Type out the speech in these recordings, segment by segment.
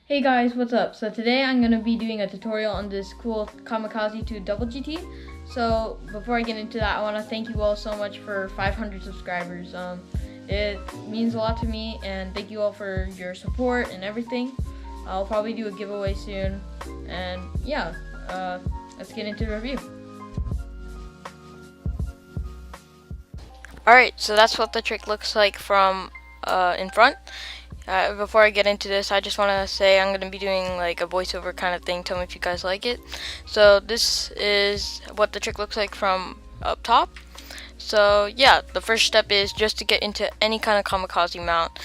Hey guys, what's up? So today I'm going to be doing a tutorial on this cool Kamikaze 2 double GT. So before I get into that, I want to thank you all so much for 500 subscribers. It means a lot to me, and thank you all for your support and everything. I'll probably do a giveaway soon, and yeah, let's get into the review. Alright, so that's what the trick looks like from in front. Before I get into this, I just want to say I'm going to be doing like a voiceover kind of thing. Tell me if you guys like it. So this is what the trick looks like from up top. So yeah, the first step is just to get into any kind of kamikaze mount.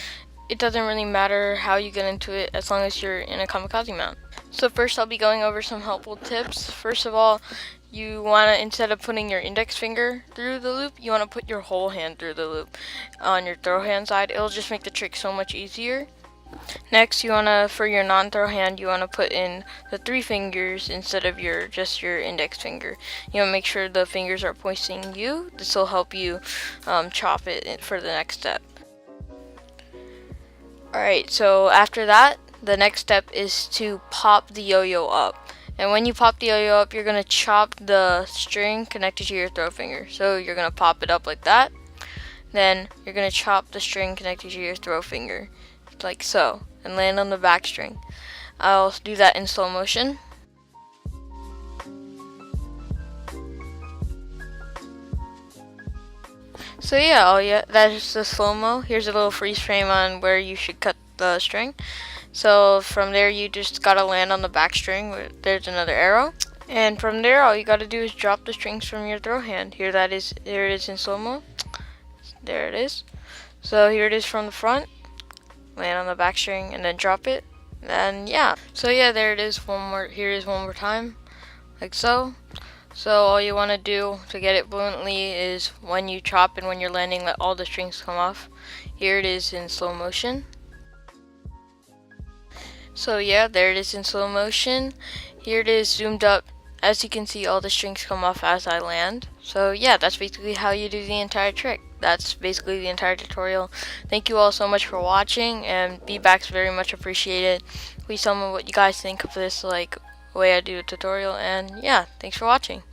It doesn't really matter how you get into it as long as you're in a kamikaze mount. So first I'll be going over some helpful tips. First of all, you want to, instead of putting your index finger through the loop, you want to put your whole hand through the loop on your throw hand side. It'll just make the trick so much easier. Next, you want to, for your non-throw hand, you want to put in the 3 fingers instead of just your index finger. You want to make sure the fingers are pointing you. This will help you chop it for the next step. Alright, so after that, the next step is to pop the yo-yo up. And when you pop the yo-yo up, you're going to chop the string connected to your throw finger. So you're going to pop it up like that. Then you're going to chop the string connected to your throw finger, like so, and land on the back string. I'll do that in slow motion. So yeah, that is the slow-mo. Here's a little freeze frame on where you should cut the string. So from there you just gotta land on the back string where there's another arrow. And from there all you gotta do is drop the strings from your throw hand. Here it is in slow-mo. There it is. So here it is from the front. Land on the back string and then drop it. And yeah. So yeah, there it is here it is one more time. Like so. So all you want to do to get it fluently is when you chop and when you're landing, let all the strings come off. Here it is in slow motion. So yeah, there it is in slow motion. Here it is zoomed up. As you can see, all the strings come off as I land. So yeah, that's basically how you do the entire trick. That's basically the entire tutorial. Thank you all so much for watching, and feedback's very much appreciated. Please tell me what you guys think of this way I do a tutorial, and yeah, thanks for watching.